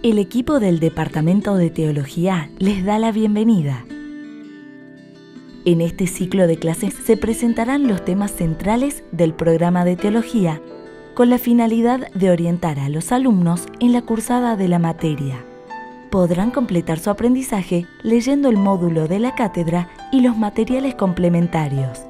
El equipo del Departamento de Teología les da la bienvenida. En este ciclo de clases se presentarán los temas centrales del programa de teología con la finalidad de orientar a los alumnos en la cursada de la materia. Podrán completar su aprendizaje leyendo el módulo de la cátedra y los materiales complementarios.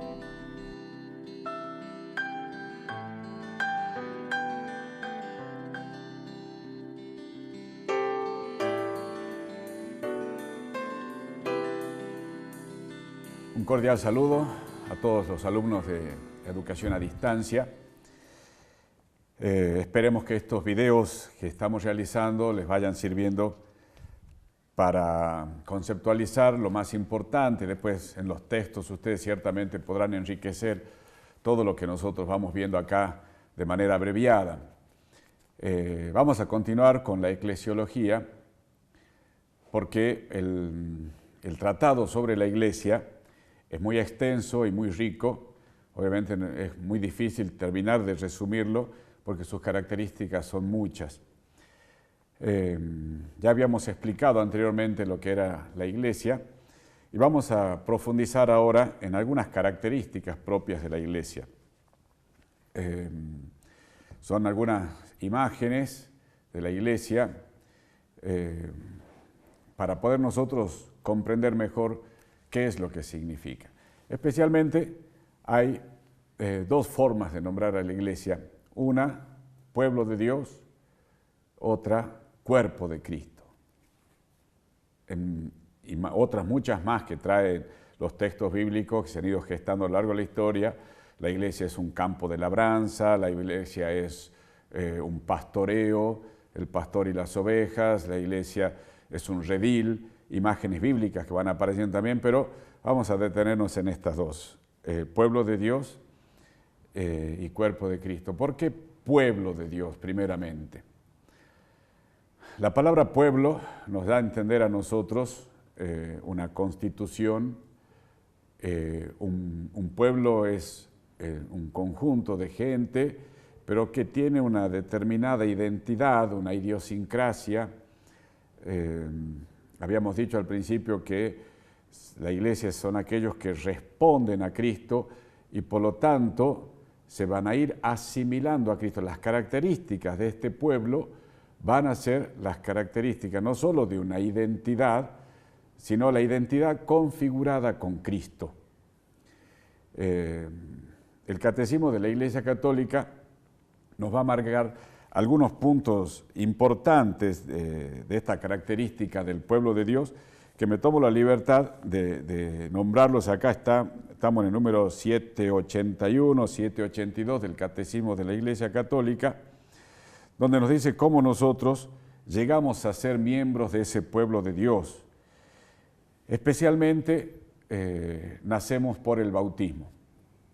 Un cordial saludo a todos los alumnos de Educación a Distancia. Esperemos que estos videos que estamos realizando les vayan sirviendo para conceptualizar lo más importante. Después en los textos ustedes ciertamente podrán enriquecer todo lo que nosotros vamos viendo acá de manera abreviada. Vamos a continuar con la eclesiología porque el tratado sobre la Iglesia es muy extenso y muy rico. Obviamente es muy difícil terminar de resumirlo porque sus características son muchas. Ya habíamos explicado anteriormente lo que era la Iglesia y vamos a profundizar ahora en algunas características propias de la Iglesia. Son algunas imágenes de la Iglesia para poder nosotros comprender mejor qué es lo que significa. Especialmente hay dos formas de nombrar a la Iglesia. Una, pueblo de Dios; otra, cuerpo de Cristo. Y otras muchas más que traen los textos bíblicos que se han ido gestando a lo largo de la historia. La Iglesia es un campo de labranza, la Iglesia es un pastoreo, el pastor y las ovejas, la Iglesia es un redil, imágenes bíblicas que van apareciendo también, pero vamos a detenernos en estas dos, pueblo de Dios y cuerpo de Cristo. ¿Por qué pueblo de Dios primeramente? La palabra pueblo nos da a entender a nosotros una constitución. Un pueblo es un conjunto de gente, pero que tiene una determinada identidad, una idiosincrasia. Habíamos dicho al principio que la Iglesia son aquellos que responden a Cristo y por lo tanto se van a ir asimilando a Cristo. Las características de este pueblo van a ser las características no solo de una identidad, sino la identidad configurada con Cristo. El Catecismo de la Iglesia Católica nos va a marcar algunos puntos importantes de esta característica del pueblo de Dios, que me tomo la libertad de nombrarlos. Acá estamos en el número 781, 782 del Catecismo de la Iglesia Católica, donde nos dice cómo nosotros llegamos a ser miembros de ese pueblo de Dios. Especialmente nacemos por el bautismo.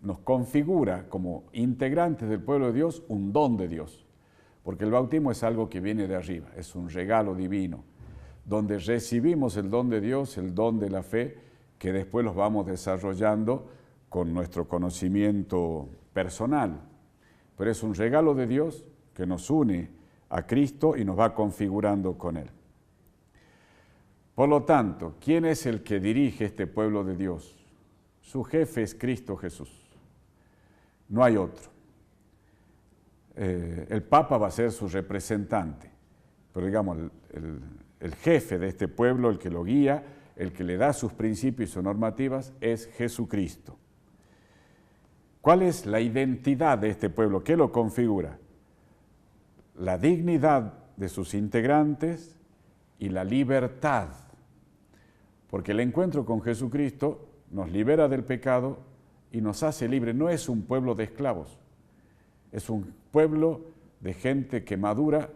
Nos configura como integrantes del pueblo de Dios un don de Dios, porque el bautismo es algo que viene de arriba, es un regalo divino, donde recibimos el don de Dios, el don de la fe, que después los vamos desarrollando con nuestro conocimiento personal. Pero es un regalo de Dios que nos une a Cristo y nos va configurando con Él. Por lo tanto, ¿quién es el que dirige este pueblo de Dios? Su jefe es Cristo Jesús. No hay otro. El Papa va a ser su representante, pero digamos, el jefe de este pueblo, el que lo guía, el que le da sus principios y sus normativas, es Jesucristo. ¿Cuál es la identidad de este pueblo? ¿Qué lo configura? La dignidad de sus integrantes y la libertad, porque el encuentro con Jesucristo nos libera del pecado y nos hace libres. No es un pueblo de esclavos, es un pueblo de gente que madura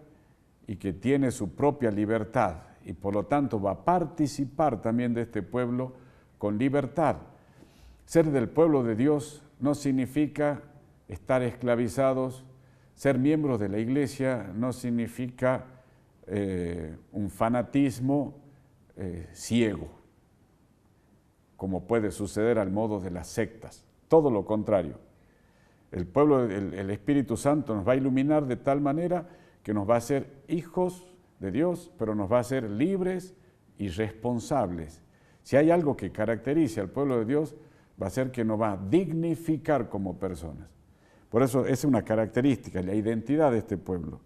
y que tiene su propia libertad y por lo tanto va a participar también de este pueblo con libertad. Ser del pueblo de Dios no significa estar esclavizados. Ser miembros de la Iglesia no significa un fanatismo ciego, como puede suceder al modo de las sectas. Todo lo contrario. El pueblo, el Espíritu Santo nos va a iluminar de tal manera que nos va a hacer hijos de Dios, pero nos va a hacer libres y responsables. Si hay algo que caracterice al pueblo de Dios, va a ser que nos va a dignificar como personas. Por eso es una característica, la identidad de este pueblo.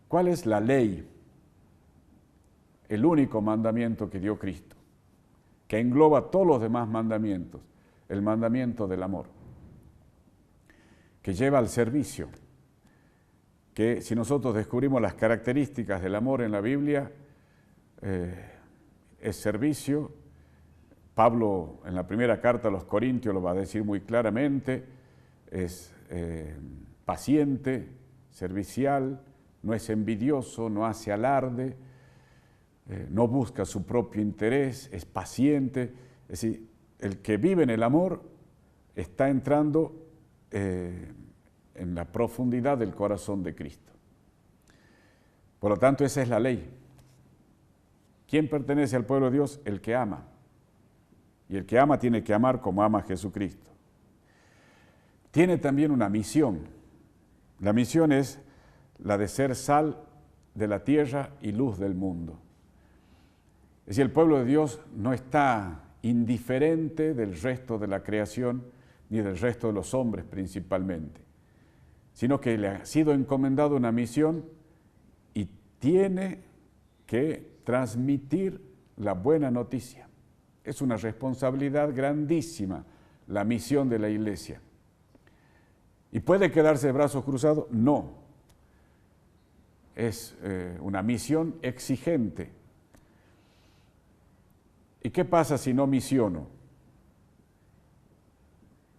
¿Cuál es la ley? El único mandamiento que dio Cristo, que engloba todos los demás mandamientos, el mandamiento del amor, que lleva al servicio, que si nosotros descubrimos las características del amor en la Biblia, es servicio. Pablo en la primera carta a los Corintios lo va a decir muy claramente, es paciente, servicial, no es envidioso, no hace alarde, no busca su propio interés, es paciente. Es decir, el que vive en el amor está entrando en la profundidad del corazón de Cristo. Por lo tanto, esa es la ley. ¿Quién pertenece al pueblo de Dios? El que ama. Y el que ama tiene que amar como ama a Jesucristo. Tiene también una misión. La misión es la de ser sal de la tierra y luz del mundo. Es decir, el pueblo de Dios no está indiferente del resto de la creación ni del resto de los hombres principalmente, sino que le ha sido encomendado una misión y tiene que transmitir la buena noticia. Es una responsabilidad grandísima la misión de la iglesia. ¿Y puede quedarse de brazos cruzados? No. Es una misión exigente. ¿Y qué pasa si no misiono?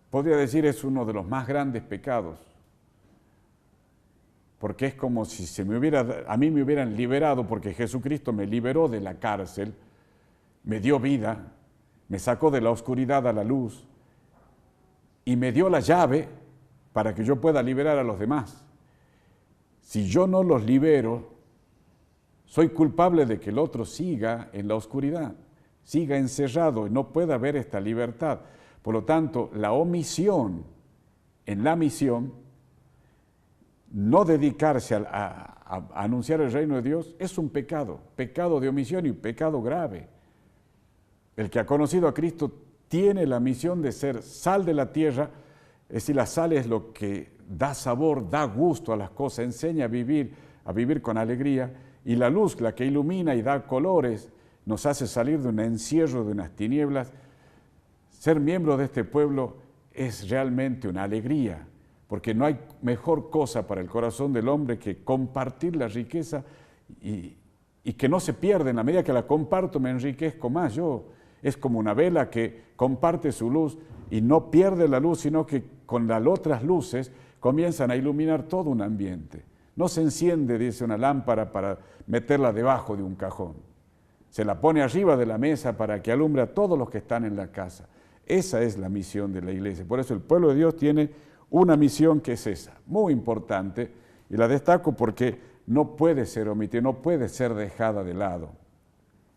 Podría decir es uno de los más grandes pecados, porque es como si a mí me hubieran liberado, porque Jesucristo me liberó de la cárcel, me dio vida, me sacó de la oscuridad a la luz y me dio la llave para que yo pueda liberar a los demás. Si yo no los libero, soy culpable de que el otro siga en la oscuridad, siga encerrado y no pueda ver esta libertad. Por lo tanto, la omisión en la misión, no dedicarse a anunciar el reino de Dios, es un pecado de omisión y un pecado grave. El que ha conocido a Cristo tiene la misión de ser sal de la tierra, es decir, la sal es lo que da sabor, da gusto a las cosas, enseña a vivir con alegría, y la luz, la que ilumina y da colores, nos hace salir de un encierro, de unas tinieblas. Ser miembro de este pueblo es realmente una alegría, porque no hay mejor cosa para el corazón del hombre que compartir la riqueza y que no se pierda. En la medida que la comparto me enriquezco más. Es como una vela que comparte su luz y no pierde la luz, sino que con las otras luces comienzan a iluminar todo un ambiente. No se enciende, dice, una lámpara para meterla debajo de un cajón. Se la pone arriba de la mesa para que alumbre a todos los que están en la casa. Esa es la misión de la iglesia. Por eso el pueblo de Dios tiene una misión que es esa, muy importante, y la destaco porque no puede ser omitida, no puede ser dejada de lado.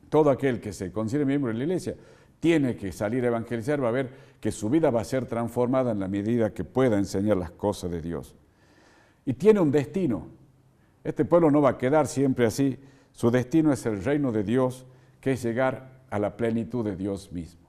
Todo aquel que se considere miembro de la iglesia tiene que salir a evangelizar, va a ver que su vida va a ser transformada en la medida que pueda enseñar las cosas de Dios. Y tiene un destino. Este pueblo no va a quedar siempre así. Su destino es el reino de Dios, que es llegar a la plenitud de Dios mismo.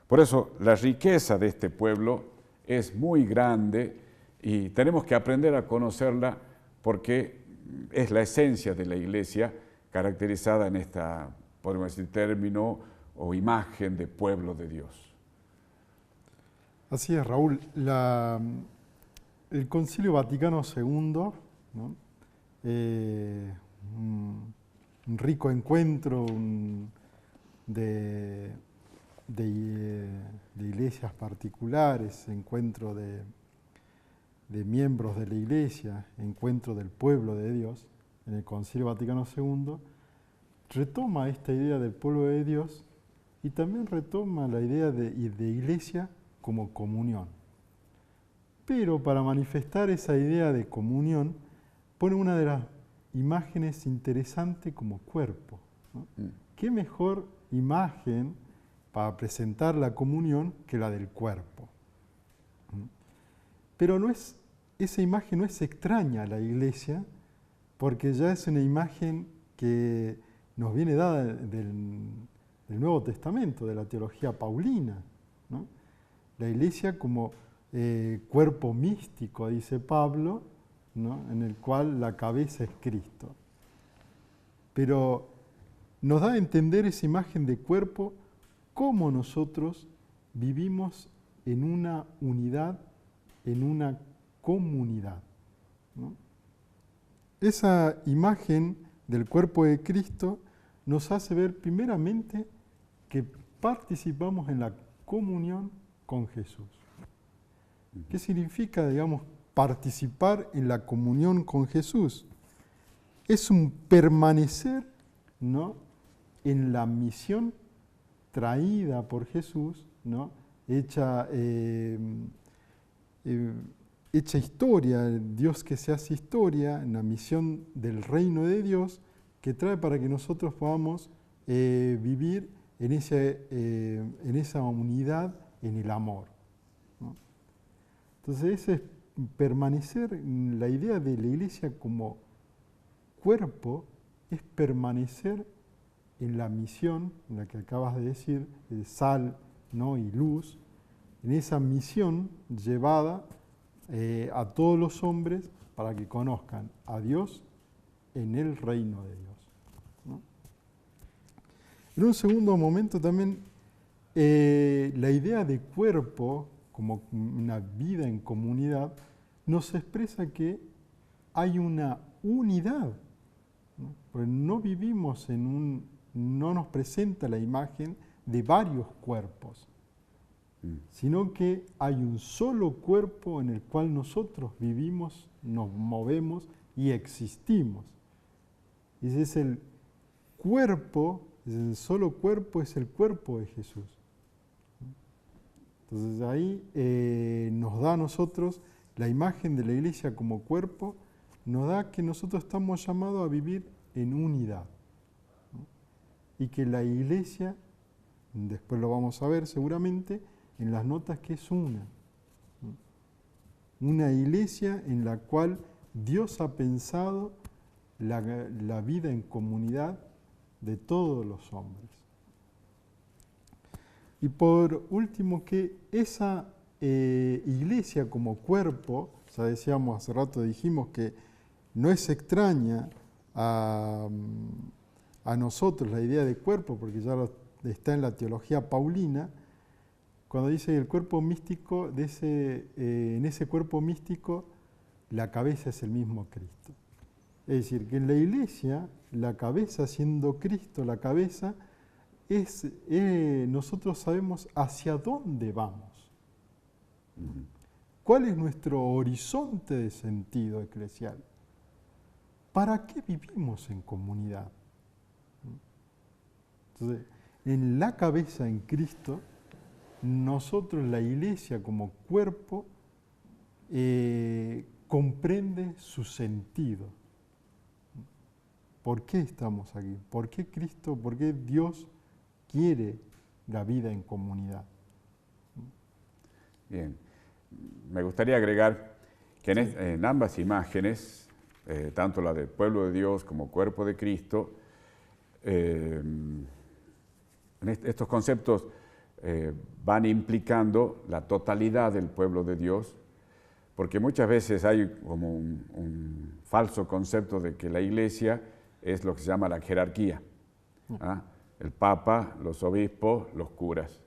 Por eso la riqueza de este pueblo es muy grande y tenemos que aprender a conocerla porque es la esencia de la iglesia caracterizada en esta, podemos decir, término o imagen de pueblo de Dios. Así es, Raúl. El Concilio Vaticano II, ¿no? Un rico encuentro de iglesias particulares, encuentro de miembros de la iglesia, encuentro del pueblo de Dios, en el Concilio Vaticano II, retoma esta idea del pueblo de Dios y también retoma la idea de iglesia como comunión. Pero para manifestar esa idea de comunión, pone una de las imágenes interesantes como cuerpo, ¿no? ¿Qué mejor imagen para presentar la comunión que la del cuerpo? Pero esa imagen no es extraña a la Iglesia, porque ya es una imagen que nos viene dada del Nuevo Testamento, de la teología paulina, ¿no? La Iglesia como cuerpo místico, dice Pablo, ¿no? En el cual la cabeza es Cristo. Pero nos da a entender esa imagen de cuerpo cómo nosotros vivimos en una unidad, en una comunidad, ¿no? Esa imagen del cuerpo de Cristo nos hace ver primeramente que participamos en la comunión con Jesús. ¿Qué significa, digamos, participar en la comunión con Jesús? Es un permanecer, ¿no?, en la misión traída por Jesús, ¿no?, hecha historia, Dios que se hace historia, en la misión del reino de Dios, que trae para que nosotros podamos vivir en esa unidad, en el amor, ¿no? Entonces, ese es permanecer, la idea de la Iglesia como cuerpo es permanecer en la misión, en la que acabas de decir, de sal, ¿no?, y luz, en esa misión llevada a todos los hombres para que conozcan a Dios en el reino de Dios, ¿no? En un segundo momento también, la idea de cuerpo como una vida en comunidad nos expresa que hay una unidad, ¿no? Porque no vivimos no nos presenta la imagen de varios cuerpos, sino que hay un solo cuerpo en el cual nosotros vivimos, nos movemos y existimos. Y ese es el cuerpo, el solo cuerpo es el cuerpo de Jesús. Entonces ahí nos da a nosotros la imagen de la Iglesia como cuerpo, nos da que nosotros estamos llamados a vivir en unidad, ¿no? Y que la Iglesia, después lo vamos a ver seguramente, en las notas, que es una iglesia en la cual Dios ha pensado la vida en comunidad de todos los hombres. Y por último, que esa iglesia como cuerpo, ya decíamos hace rato, dijimos que no es extraña a nosotros la idea de cuerpo, porque ya está en la teología paulina, cuando dice que el cuerpo místico, en ese cuerpo místico, la cabeza es el mismo Cristo. Es decir, que en la Iglesia, la cabeza, siendo Cristo la cabeza, nosotros sabemos hacia dónde vamos. ¿Cuál es nuestro horizonte de sentido eclesial? ¿Para qué vivimos en comunidad? Entonces, en la cabeza, en Cristo, nosotros, la Iglesia como cuerpo, comprende su sentido. ¿Por qué estamos aquí? ¿Por qué Cristo, por qué Dios quiere la vida en comunidad? Bien, me gustaría agregar que en ambas imágenes, tanto la del pueblo de Dios como cuerpo de Cristo, estos conceptos van implicando la totalidad del pueblo de Dios, porque muchas veces hay como un falso concepto de que la Iglesia es lo que se llama la jerarquía, ¿ah? El Papa, los obispos, los curas,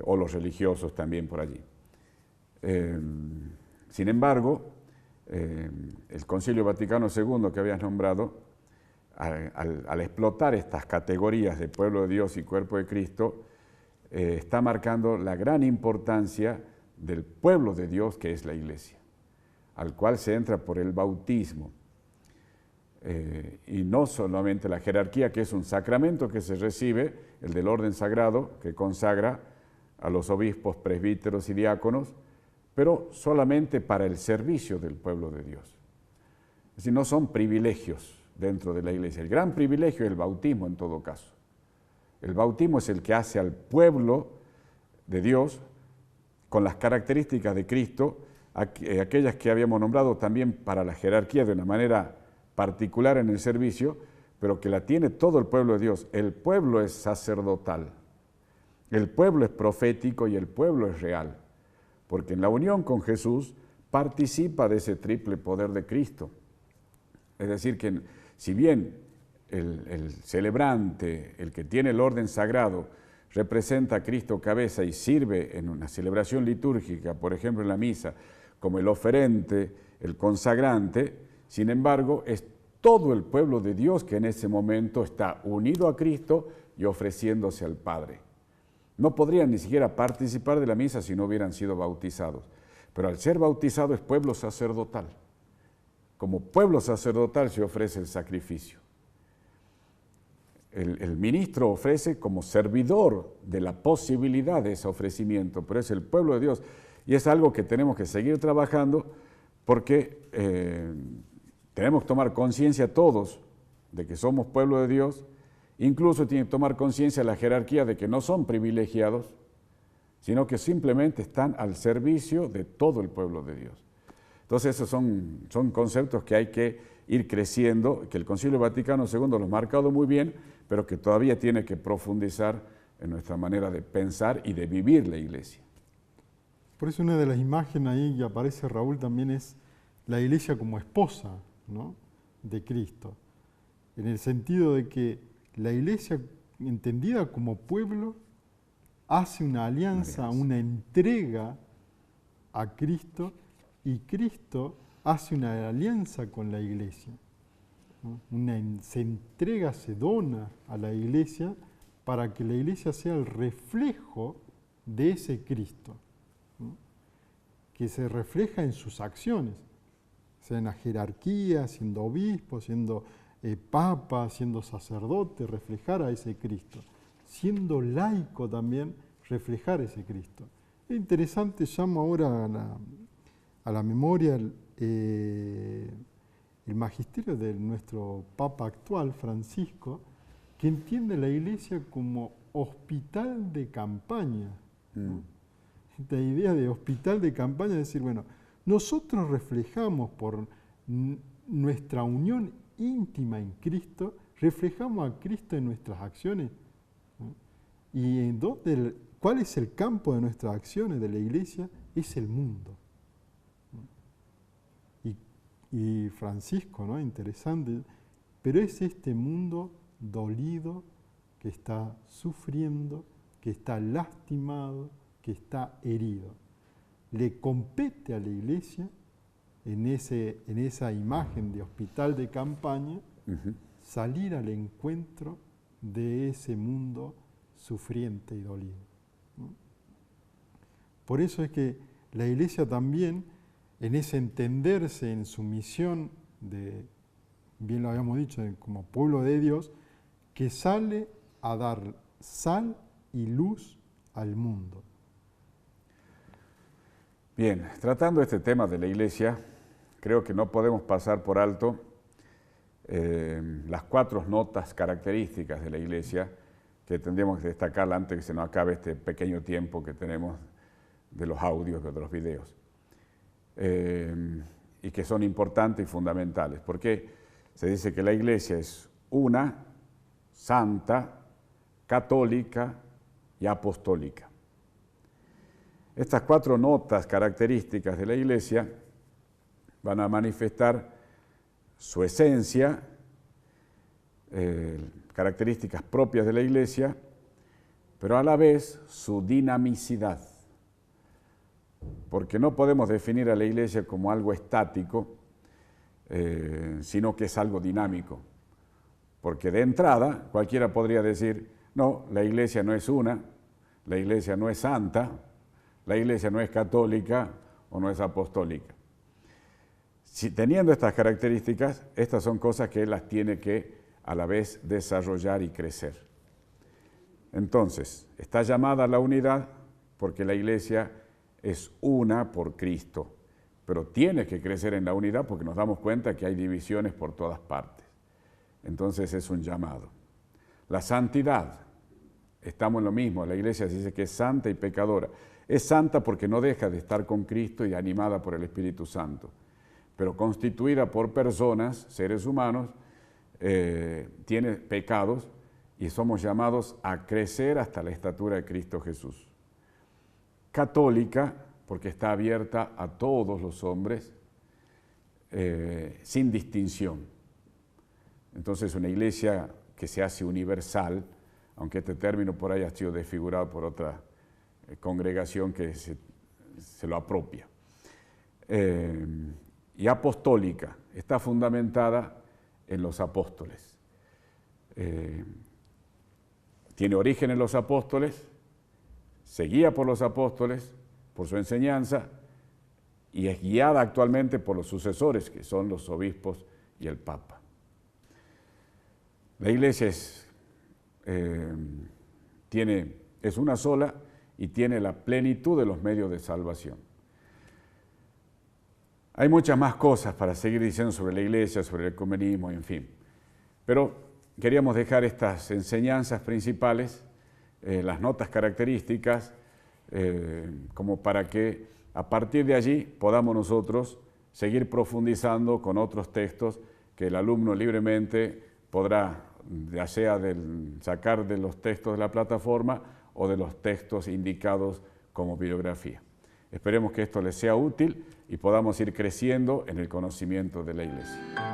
o los religiosos también por allí. Sin embargo, el Concilio Vaticano II que habías nombrado, al explotar estas categorías de pueblo de Dios y cuerpo de Cristo, está marcando la gran importancia del pueblo de Dios que es la Iglesia, al cual se entra por el bautismo. Y no solamente la jerarquía, que es un sacramento que se recibe, el del orden sagrado, que consagra a los obispos, presbíteros y diáconos, pero solamente para el servicio del pueblo de Dios. Es decir, no son privilegios dentro de la Iglesia. El gran privilegio es el bautismo en todo caso. El bautismo es el que hace al pueblo de Dios con las características de Cristo, aquellas que habíamos nombrado también para la jerarquía de una manera particular en el servicio, pero que la tiene todo el pueblo de Dios. El pueblo es sacerdotal, el pueblo es profético y el pueblo es real, porque en la unión con Jesús participa de ese triple poder de Cristo. Es decir, que si bien el celebrante, el que tiene el orden sagrado, representa a Cristo cabeza y sirve en una celebración litúrgica, por ejemplo en la misa, como el oferente, el consagrante, sin embargo, es todo el pueblo de Dios que en ese momento está unido a Cristo y ofreciéndose al Padre. No podrían ni siquiera participar de la misa si no hubieran sido bautizados, pero al ser bautizado es pueblo sacerdotal. Como pueblo sacerdotal se ofrece el sacrificio. El ministro ofrece como servidor de la posibilidad de ese ofrecimiento, pero es el pueblo de Dios. Y es algo que tenemos que seguir trabajando porque tenemos que tomar conciencia todos de que somos pueblo de Dios. Incluso tienen que tomar conciencia la jerarquía de que no son privilegiados, sino que simplemente están al servicio de todo el pueblo de Dios. Entonces esos son conceptos que hay que ir creciendo, que el Concilio Vaticano II lo ha marcado muy bien, pero que todavía tiene que profundizar en nuestra manera de pensar y de vivir la Iglesia. Por eso una de las imágenes ahí que aparece, Raúl, también es la Iglesia como esposa, ¿no?, de Cristo, en el sentido de que la Iglesia, entendida como pueblo, hace una alianza, una entrega a Cristo, y Cristo hace una alianza con la Iglesia, ¿no? Se entrega, se dona a la Iglesia para que la Iglesia sea el reflejo de ese Cristo, ¿no?, que se refleja en sus acciones, sea en la jerarquía, siendo obispo, siendo papa, siendo sacerdote, reflejar a ese Cristo, siendo laico también, reflejar ese Cristo. Es interesante, llamo ahora a la memoria el magisterio de nuestro Papa actual, Francisco, que entiende la Iglesia como hospital de campaña. Esta idea de hospital de campaña es decir, bueno, nosotros reflejamos por nuestra unión íntima en Cristo, reflejamos a Cristo en nuestras acciones, ¿no? Y ¿cuál es el campo de nuestras acciones de la Iglesia? Es el mundo. Y Francisco, ¿no?, interesante, pero es este mundo dolido, que está sufriendo, que está lastimado, que está herido. Le compete a la Iglesia, en esa imagen de hospital de campaña, salir al encuentro de ese mundo sufriente y dolido, ¿no? Por eso es que la Iglesia también, en ese entenderse en su misión de, bien lo habíamos dicho, como pueblo de Dios, que sale a dar sal y luz al mundo. Bien, tratando este tema de la Iglesia, creo que no podemos pasar por alto las 4 notas características de la Iglesia que tendríamos que destacar antes de que se nos acabe este pequeño tiempo que tenemos de los audios, de los videos, y que son importantes y fundamentales, porque se dice que la Iglesia es una, santa, católica y apostólica. Estas 4 notas características de la Iglesia van a manifestar su esencia, características propias de la Iglesia, pero a la vez su dinamicidad. Porque no podemos definir a la Iglesia como algo estático, sino que es algo dinámico. Porque de entrada cualquiera podría decir, no, la Iglesia no es una, la Iglesia no es santa, la Iglesia no es católica o no es apostólica. Si teniendo estas características, estas son cosas que las tiene que a la vez desarrollar y crecer. Entonces, está llamada a la unidad porque la Iglesia es una por Cristo, pero tiene que crecer en la unidad porque nos damos cuenta que hay divisiones por todas partes. Entonces es un llamado. La santidad, estamos en lo mismo, la Iglesia se dice que es santa y pecadora. Es santa porque no deja de estar con Cristo y animada por el Espíritu Santo, pero constituida por personas, seres humanos, tiene pecados y somos llamados a crecer hasta la estatura de Cristo Jesús. Católica porque está abierta a todos los hombres, sin distinción. Entonces, una iglesia que se hace universal, aunque este término por ahí ha sido desfigurado por otra congregación que se lo apropia. Y apostólica, está fundamentada en los apóstoles. Tiene origen en los apóstoles, se guía por los apóstoles, por su enseñanza, y es guiada actualmente por los sucesores, que son los obispos y el Papa. La iglesia es una sola y tiene la plenitud de los medios de salvación. Hay muchas más cosas para seguir diciendo sobre la iglesia, sobre el ecumenismo, en fin. Pero queríamos dejar estas enseñanzas principales, las notas características, como para que a partir de allí podamos nosotros seguir profundizando con otros textos que el alumno libremente podrá, ya sea sacar de los textos de la plataforma o de los textos indicados como bibliografía. Esperemos que esto les sea útil y podamos ir creciendo en el conocimiento de la Iglesia.